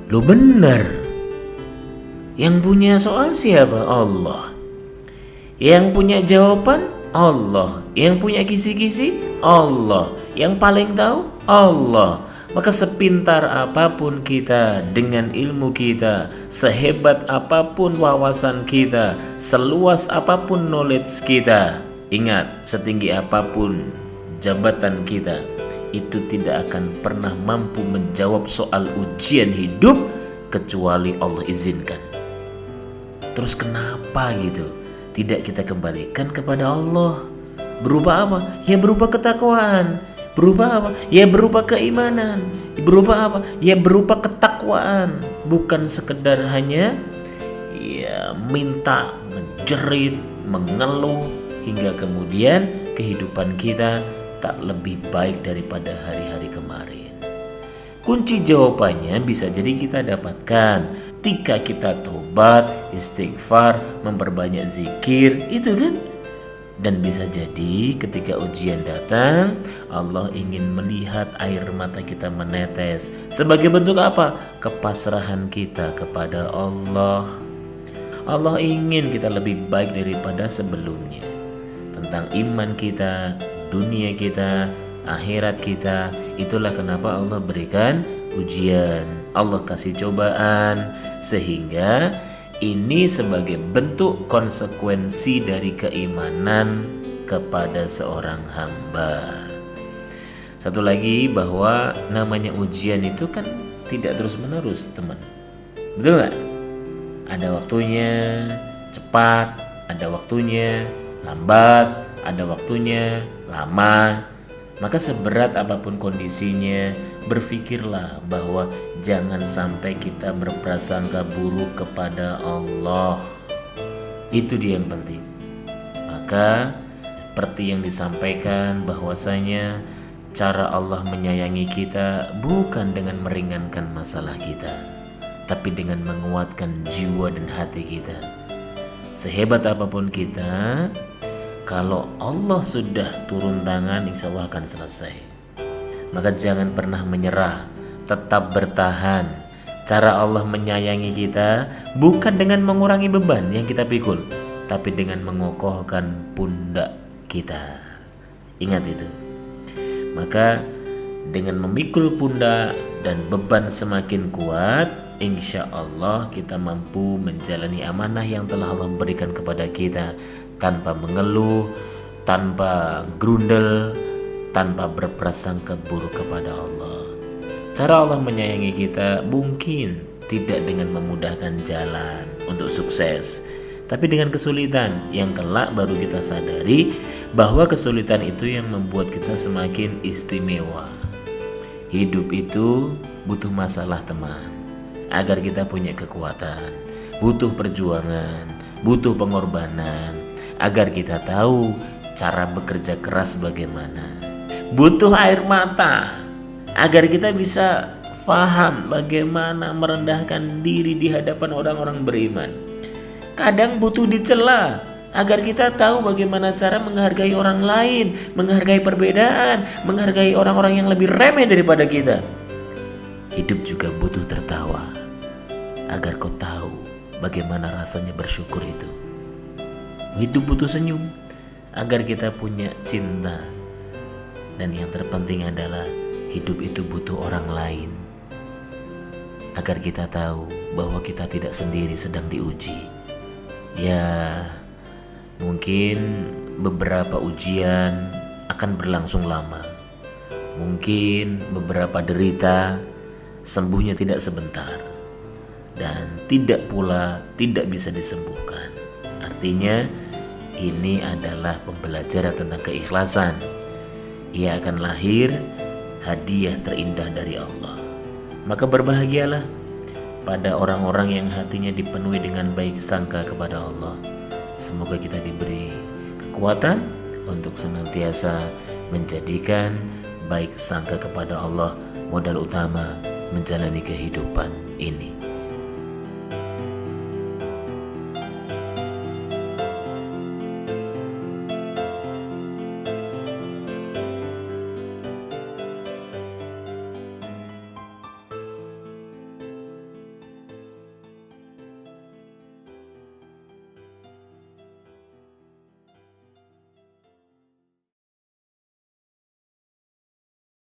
Lo benar. Yang punya soal siapa? Allah. Yang punya jawaban? Allah. Yang punya kisi-kisi? Allah. Yang paling tahu? Allah. Maka sepintar apapun kita, dengan ilmu kita, sehebat apapun wawasan kita, seluas apapun knowledge kita, ingat, setinggi apapun jabatan kita, itu tidak akan pernah mampu menjawab soal ujian hidup kecuali Allah izinkan. Terus kenapa gitu tidak kita kembalikan kepada Allah? Berupa apa? Ya berupa ketakwaan. Berupa apa? Ya berupa keimanan. Berupa apa? Ya berupa ketakwaan. Bukan sekedar hanya ya minta, menjerit, mengeluh, hingga kemudian kehidupan kita tak lebih baik daripada hari-hari kemarin. Kunci jawabannya bisa jadi kita dapatkan ketika kita tobat, istighfar, memperbanyak zikir, itu kan? Dan bisa jadi ketika ujian datang, Allah ingin melihat air mata kita menetes. Sebagai bentuk apa? Kepasrahan kita kepada Allah. Allah ingin kita lebih baik daripada sebelumnya. Tentang iman kita, dunia kita, akhirat kita. Itulah kenapa Allah berikan ujian, Allah kasih cobaan, sehingga ini sebagai bentuk konsekuensi dari keimanan kepada seorang hamba. Satu lagi, bahwa namanya ujian itu kan tidak terus menerus, teman. Betul gak? Ada waktunya cepat, ada waktunya lambat, ada waktunya lama. Maka seberat apapun kondisinya, berpikirlah bahwa jangan sampai kita berprasangka buruk kepada Allah. Itu dia yang penting. Maka seperti yang disampaikan, bahwasanya cara Allah menyayangi kita bukan dengan meringankan masalah kita, tapi dengan menguatkan jiwa dan hati kita. Sehebat apapun kita, kalau Allah sudah turun tangan, insya Allah akan selesai. Maka jangan pernah menyerah, tetap bertahan. Cara Allah menyayangi kita bukan dengan mengurangi beban yang kita pikul, tapi dengan mengokohkan pundak kita. Ingat itu. Maka dengan memikul pundak dan beban semakin kuat, insya Allah kita mampu menjalani amanah yang telah Allah berikan kepada kita, tanpa mengeluh, tanpa grundel, tanpa berprasangka buruk kepada Allah. Cara Allah menyayangi kita mungkin tidak dengan memudahkan jalan untuk sukses, tapi dengan kesulitan yang kelak baru kita sadari bahwa kesulitan itu yang membuat kita semakin istimewa. Hidup itu butuh masalah, teman, agar kita punya kekuatan, butuh perjuangan, butuh pengorbanan, agar kita tahu cara bekerja keras bagaimana. Butuh air mata agar kita bisa faham bagaimana merendahkan diri di hadapan orang-orang beriman. Kadang butuh dicela agar kita tahu bagaimana cara menghargai orang lain, menghargai perbedaan, menghargai orang-orang yang lebih remeh daripada kita. Hidup juga butuh tertawa agar kau tahu bagaimana rasanya bersyukur itu. Hidup butuh senyum agar kita punya cinta. Dan yang terpenting adalah hidup itu butuh orang lain agar kita tahu bahwa kita tidak sendiri sedang diuji. Ya, mungkin beberapa ujian akan berlangsung lama. Mungkin beberapa derita sembuhnya tidak sebentar, dan tidak pula tidak bisa disembuhkan. Artinya ini adalah pembelajaran tentang keikhlasan. Ia akan lahir hadiah terindah dari Allah. Maka berbahagialah pada orang-orang yang hatinya dipenuhi dengan baik sangka kepada Allah. Semoga kita diberi kekuatan untuk senantiasa menjadikan baik sangka kepada Allah modal utama menjalani kehidupan ini.